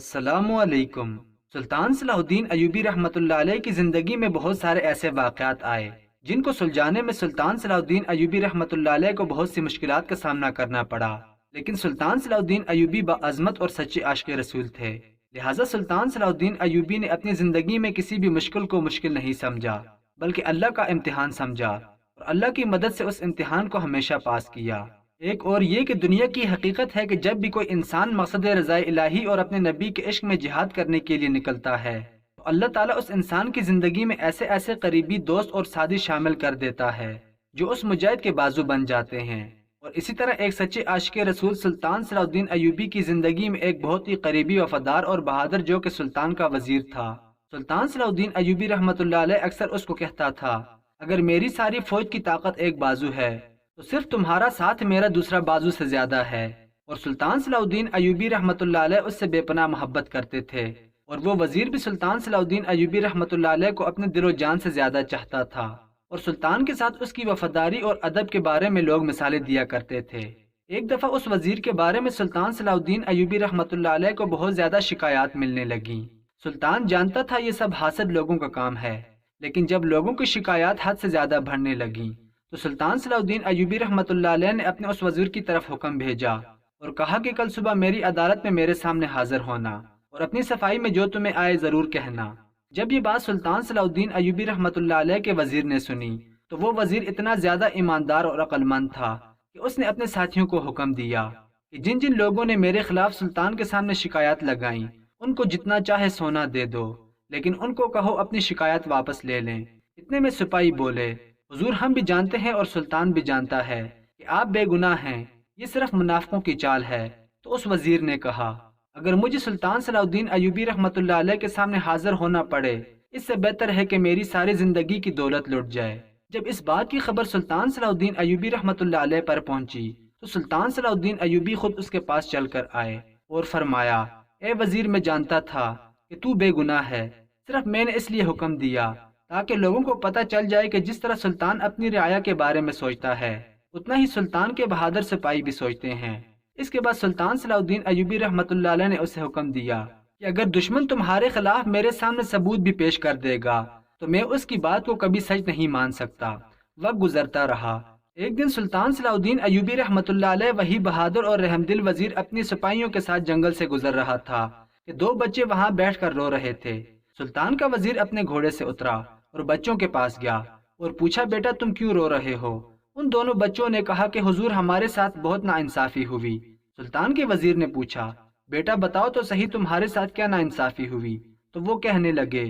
السلام علیکم۔ سلطان صلاح الدین ایوبی رحمۃ اللہ علیہ کی زندگی میں بہت سارے ایسے واقعات آئے جن کو سلجھانے میں سلطان صلاح الدین ایوبی رحمۃ اللہ علیہ کو بہت سی مشکلات کا سامنا کرنا پڑا، لیکن سلطان صلاح الدین ایوبی باعظمت اور سچے عاشق رسول تھے، لہٰذا سلطان صلاح الدین ایوبی نے اپنی زندگی میں کسی بھی مشکل کو مشکل نہیں سمجھا بلکہ اللہ کا امتحان سمجھا اور اللہ کی مدد سے اس امتحان کو ہمیشہ پاس کیا۔ ایک اور یہ کہ دنیا کی حقیقت ہے کہ جب بھی کوئی انسان مقصد رضا الہی اور اپنے نبی کے عشق میں جہاد کرنے کے لیے نکلتا ہے تو اللہ تعالیٰ اس انسان کی زندگی میں ایسے ایسے قریبی دوست اور ساتھی شامل کر دیتا ہے جو اس مجاہد کے بازو بن جاتے ہیں، اور اسی طرح ایک سچے عاشق رسول سلطان صلاح الدین ایوبی کی زندگی میں ایک بہت ہی قریبی وفادار اور بہادر جو کہ سلطان کا وزیر تھا۔ سلطان صلاح الدین ایوبی رحمۃ اللہ علیہ اکثر اس کو کہتا تھا، اگر میری ساری فوج کی طاقت ایک بازو ہے تو صرف تمہارا ساتھ میرا دوسرا بازو سے زیادہ ہے، اور سلطان صلاح الدین ایوبی رحمۃ اللہ علیہ اس سے بے پناہ محبت کرتے تھے، اور وہ وزیر بھی سلطان صلاح الدین ایوبی رحمۃ اللہ علیہ کو اپنے دل و جان سے زیادہ چاہتا تھا، اور سلطان کے ساتھ اس کی وفاداری اور ادب کے بارے میں لوگ مثالیں دیا کرتے تھے۔ ایک دفعہ اس وزیر کے بارے میں سلطان صلاح الدین ایوبی رحمۃ اللہ علیہ کو بہت زیادہ شکایات ملنے لگیں۔ سلطان جانتا تھا یہ سب حاسد لوگوں کا کام ہے، لیکن جب لوگوں کی شکایات حد سے زیادہ بڑھنے لگیں تو سلطان صلاح الدین ایوبی رحمۃ اللہ علیہ نے اپنے اس وزیر کی طرف حکم بھیجا اور کہا کہ کل صبح میری عدالت میں میرے سامنے حاضر ہونا اور اپنی صفائی میں جو تمہیں آئے ضرور کہنا۔ جب یہ بات سلطان صلاح الدین ایوبی رحمۃ اللہ علیہ کے وزیر نے سنی تو وہ وزیر اتنا زیادہ ایماندار اور عقل مند تھا کہ اس نے اپنے ساتھیوں کو حکم دیا کہ جن جن لوگوں نے میرے خلاف سلطان کے سامنے شکایات لگائیں ان کو جتنا چاہے سونا دے دو، لیکن ان کو کہو اپنی شکایت واپس لے لیں۔ اتنے میں سپاہی بولے، حضور ہم بھی جانتے ہیں اور سلطان بھی جانتا ہے کہ آپ بے گناہ ہیں، یہ صرف منافقوں کی چال ہے۔ تو اس وزیر نے کہا، اگر مجھے سلطان صلاح الدین ایوبی رحمۃ اللہ علیہ کے سامنے حاضر ہونا پڑے اس سے بہتر ہے کہ میری ساری زندگی کی دولت لٹ جائے۔ جب اس بات کی خبر سلطان صلاح الدین ایوبی رحمۃ اللہ علیہ پر پہنچی تو سلطان صلاح الدین ایوبی خود اس کے پاس چل کر آئے اور فرمایا، اے وزیر میں جانتا تھا کہ تو بے گناہ ہے، صرف میں نے اس لیے حکم دیا تاکہ لوگوں کو پتہ چل جائے کہ جس طرح سلطان اپنی رعایا کے بارے میں سوچتا ہے اتنا ہی سلطان کے بہادر سپاہی بھی سوچتے ہیں۔ اس کے بعد سلطان صلاح الدین ایوبی رحمۃ اللہ علیہ نے اسے حکم دیا کہ اگر دشمن تمہارے خلاف میرے سامنے ثبوت بھی پیش کر دے گا تو میں اس کی بات کو کبھی سچ نہیں مان سکتا۔ وقت گزرتا رہا۔ ایک دن سلطان صلاح الدین ایوبی رحمۃ اللہ علیہ وہی بہادر اور رحم دل وزیر اپنی سپاہیوں کے ساتھ جنگل سے گزر رہا تھا کہ دو بچے وہاں بیٹھ کر رو رہے تھے۔ سلطان کا وزیر اپنے گھوڑے سے اترا اور بچوں کے پاس گیا اور پوچھا، بیٹا تم کیوں رو رہے ہو؟ ان دونوں بچوں نے کہا کہ حضور ہمارے ساتھ بہت ناانصافی ہوئی۔ سلطان کے وزیر نے پوچھا، بیٹا بتاؤ تو صحیح تمہارے ساتھ کیا ناانصافی ہوئی؟ تو وہ کہنے لگے،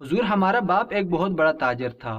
حضور ہمارا باپ ایک بہت بڑا تاجر تھا،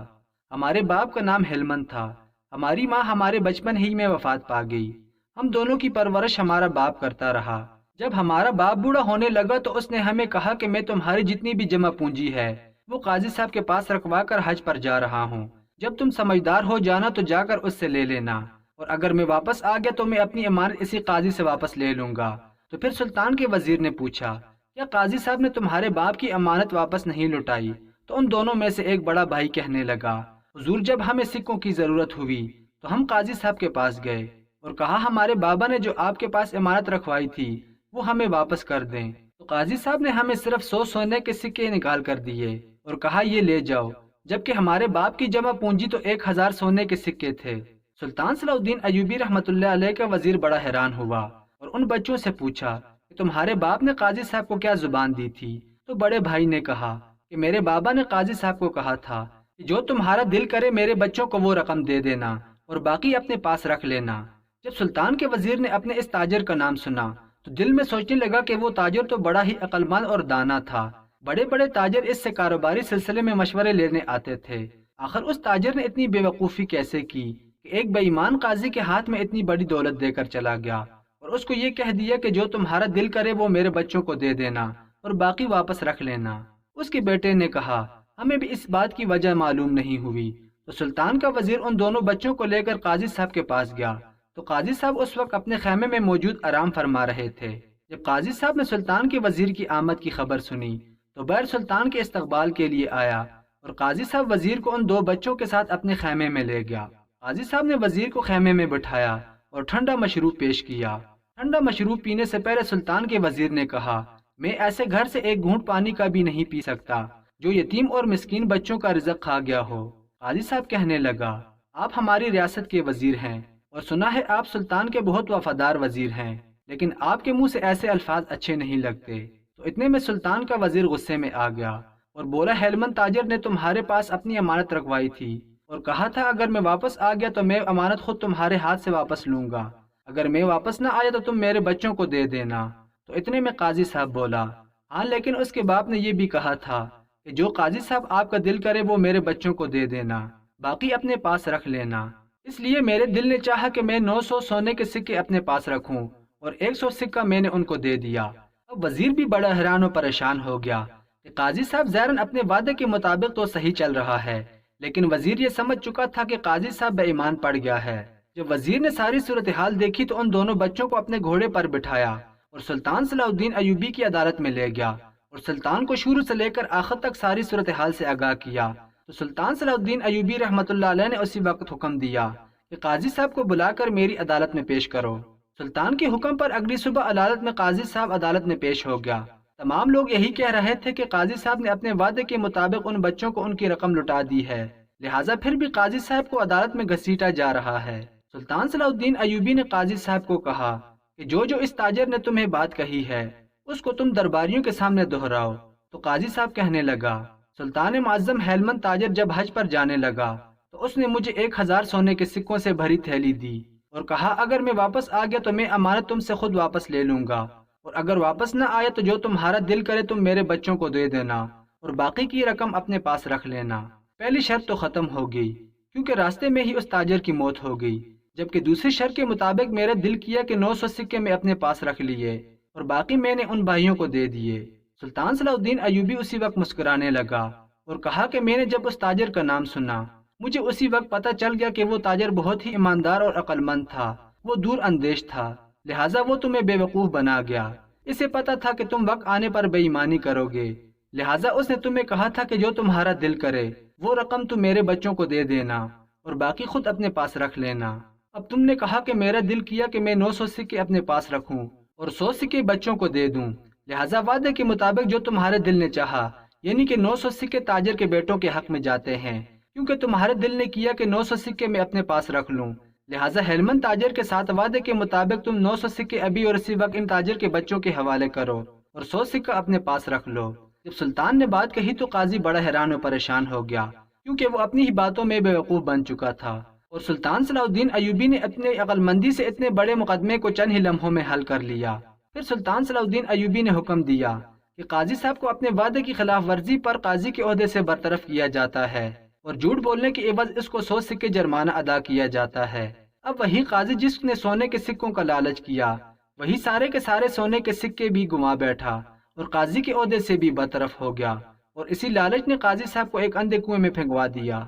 ہمارے باپ کا نام ہیلمند تھا، ہماری ماں ہمارے بچپن ہی میں وفات پا گئی، ہم دونوں کی پرورش ہمارا باپ کرتا رہا۔ جب ہمارا باپ بوڑھا ہونے لگا تو اس نے ہمیں کہا کہ میں تمہاری جتنی بھی جمع پونجی ہے وہ قاضی صاحب کے پاس رکھوا کر حج پر جا رہا ہوں، جب تم سمجھدار ہو جانا تو جا کر اس سے لے لینا، اور اگر میں واپس آ گیا تو میں اپنی امانت اسی قاضی سے واپس لے لوں گا۔ تو پھر سلطان کے وزیر نے پوچھا، کیا قاضی صاحب نے تمہارے باپ کی امانت واپس نہیں لوٹائی؟ تو ان دونوں میں سے ایک بڑا بھائی کہنے لگا، حضور جب ہمیں سکوں کی ضرورت ہوئی تو ہم قاضی صاحب کے پاس گئے اور کہا ہمارے بابا نے جو آپ کے پاس امانت رکھوائی تھی وہ ہمیں واپس کر دیں۔ تو قاضی صاحب نے ہمیں صرف 100 سونے کے سکے نکال کر دیے اور کہا یہ لے جاؤ، جبکہ ہمارے باپ کی جمع پونجی تو 1000 سونے کے سکے تھے۔ سلطان صلاح الدین ایوبی رحمۃ اللہ علیہ کا وزیر بڑا حیران ہوا اور ان بچوں سے پوچھا کہ تمہارے باپ نے قاضی صاحب کو کیا زبان دی تھی؟ تو بڑے بھائی نے کہا کہ میرے بابا نے قاضی صاحب کو کہا تھا کہ جو تمہارا دل کرے میرے بچوں کو وہ رقم دے دینا اور باقی اپنے پاس رکھ لینا۔ جب سلطان کے وزیر نے اپنے اس تاجر کا نام سنا تو دل میں سوچنے لگا کہ وہ تاجر تو بڑا ہی عقل مند اور دانا تھا، بڑے بڑے تاجر اس سے کاروباری سلسلے میں مشورے لینے آتے تھے، آخر اس تاجر نے اتنی بے وقوفی کیسے کی کہ ایک بے ایمان قاضی کے ہاتھ میں اتنی بڑی دولت دے کر چلا گیا اور اس کو یہ کہہ دیا کہ جو تمہارا دل کرے وہ میرے بچوں کو دے دینا اور باقی واپس رکھ لینا۔ اس کے بیٹے نے کہا، ہمیں بھی اس بات کی وجہ معلوم نہیں ہوئی۔ تو سلطان کا وزیر ان دونوں بچوں کو لے کر قاضی صاحب کے پاس گیا تو قاضی صاحب اس وقت اپنے خیمے میں موجود آرام فرما رہے تھے۔ جب قاضی صاحب نے سلطان کے وزیر کی آمد کی خبر سنی تو بیر سلطان کے استقبال کے لیے آیا اور قاضی صاحب وزیر کو ان دو بچوں کے ساتھ اپنے خیمے میں لے گیا۔ قاضی صاحب نے وزیر کو خیمے میں بٹھایا اور ٹھنڈا مشروب پیش کیا۔ ٹھنڈا مشروب پینے سے پہلے سلطان کے وزیر نے کہا، میں ایسے گھر سے ایک گھونٹ پانی کا بھی نہیں پی سکتا جو یتیم اور مسکین بچوں کا رزق کھا گیا ہو۔ قاضی صاحب کہنے لگا، آپ ہماری ریاست کے وزیر ہیں اور سنا ہے آپ سلطان کے بہت وفادار وزیر ہیں، لیکن آپ کے منہ سے ایسے الفاظ اچھے نہیں لگتے۔ تو اتنے میں سلطان کا وزیر غصے میں آ گیا اور بولا، ہیلمند تاجر نے تمہارے پاس اپنی امانت رکھوائی تھی اور کہا تھا اگر میں واپس آ گیا تو میں امانت خود تمہارے ہاتھ سے واپس لوں گا، اگر میں واپس نہ آیا تو تم میرے بچوں کو دے دینا۔ تو اتنے میں قاضی صاحب بولا، ہاں لیکن اس کے باپ نے یہ بھی کہا تھا کہ جو قاضی صاحب آپ کا دل کرے وہ میرے بچوں کو دے دینا، باقی اپنے پاس رکھ لینا۔ اس لیے میرے دل نے چاہا کہ میں 900 سونے کے سکے اپنے پاس رکھوں اور 100 سکہ میں نے ان کو دے دیا۔ اب وزیر بھی بڑا حیران و پریشان ہو گیا کہ قاضی صاحب ظاہراً اپنے وعدے کے مطابق تو صحیح چل رہا ہے، لیکن وزیر یہ سمجھ چکا تھا کہ قاضی صاحب بے ایمان پڑ گیا ہے۔ جب وزیر نے ساری صورتحال دیکھی تو ان دونوں بچوں کو اپنے گھوڑے پر بٹھایا اور سلطان صلاح الدین ایوبی کی عدالت میں لے گیا اور سلطان کو شروع سے لے کر آخر تک ساری صورتحال سے آگاہ کیا۔ تو سلطان صلاح الدین ایوبی رحمۃ اللہ علیہ نے اسی وقت حکم دیا کہ قاضی صاحب کو بلا کر میری عدالت میں پیش کرو۔ سلطان کے حکم پر اگلی صبح عدالت میں قاضی صاحب عدالت میں پیش ہو گیا۔ تمام لوگ یہی کہہ رہے تھے کہ قاضی صاحب نے اپنے وعدے کے مطابق ان بچوں کو ان کی رقم لوٹا دی ہے، لہٰذا پھر بھی قاضی صاحب کو عدالت میں گھسیٹا جا رہا ہے۔ سلطان صلاح الدین ایوبی نے قاضی صاحب کو کہا کہ جو اس تاجر نے تمہیں بات کہی ہے اس کو تم درباریوں کے سامنے دہراؤ۔ تو قاضی صاحب کہنے لگا، سلطان معظم ہیلمند تاجر جب حج پر جانے لگا تو اس نے مجھے 1000 سونے کے سکوں سے بھری تھیلی دی اور کہا اگر میں واپس آ گیا تو میں امانت تم سے خود واپس لے لوں گا، اور اگر واپس نہ آیا تو جو تمہارا دل کرے تم میرے بچوں کو دے دینا اور باقی کی رقم اپنے پاس رکھ لینا۔ پہلی شرط تو ختم ہو گئی کیونکہ راستے میں ہی اس تاجر کی موت ہو گئی، جبکہ دوسری شرط کے مطابق میرا دل کیا کہ 900 سکے میں اپنے پاس رکھ لیے اور باقی میں نے ان بھائیوں کو دے دیے۔ سلطان صلاح الدین ایوبی اسی وقت مسکرانے لگا اور کہا کہ میں نے جب اس تاجر کا نام سنا مجھے اسی وقت پتہ چل گیا کہ وہ تاجر بہت ہی ایماندار اور عقل مند تھا، وہ دور اندیش تھا، لہٰذا وہ تمہیں بے وقوف بنا گیا۔ اسے پتہ تھا کہ تم وقت آنے پر بے ایمانی کرو گے، لہٰذا اس نے تمہیں کہا تھا کہ جو تمہارا دل کرے وہ رقم تم میرے بچوں کو دے دینا اور باقی خود اپنے پاس رکھ لینا۔ اب تم نے کہا کہ میرا دل کیا کہ میں 900 سکے اپنے پاس رکھوں اور 100 سکے بچوں کو دے دوں، لہٰذا وعدے کے مطابق جو تمہارے دل نے چاہا یعنی کہ 900 سکے تاجر کے بیٹوں کے حق میں جاتے ہیں، کیونکہ تمہارے دل نے کیا کہ 900 سکے میں اپنے پاس رکھ لوں، لہٰذا ہیلمند تاجر کے ساتھ وعدے کے مطابق تم 900 سکے ابھی اور اسی وقت ان تاجر کے بچوں کے حوالے کرو اور 100 سکہ اپنے پاس رکھ لو۔ جب سلطان نے بات کہی تو قاضی بڑا حیران و پریشان ہو گیا کیونکہ وہ اپنی ہی باتوں میں بے وقوف بن چکا تھا، اور سلطان صلاح الدین ایوبی نے اپنے عقل مندی سے اتنے بڑے مقدمے کو چند ہی لمحوں میں حل کر لیا۔ پھر سلطان صلاح الدین ایوبی نے حکم دیا کہ قاضی صاحب کو اپنے وعدے کی خلاف ورزی پر قاضی کے عہدے سے برطرف کیا جاتا ہے اور جھوٹ بولنے کے عوض اس کو 100 سکے جرمانہ ادا کیا جاتا ہے۔ اب وہی قاضی جس نے سونے کے سکوں کا لالچ کیا وہی سارے کے سارے سونے کے سکے بھی گنوا بیٹھا اور قاضی کے عہدے سے بھی برطرف ہو گیا، اور اسی لالچ نے قاضی صاحب کو ایک اندھے کنویں میں پھینکوا دیا۔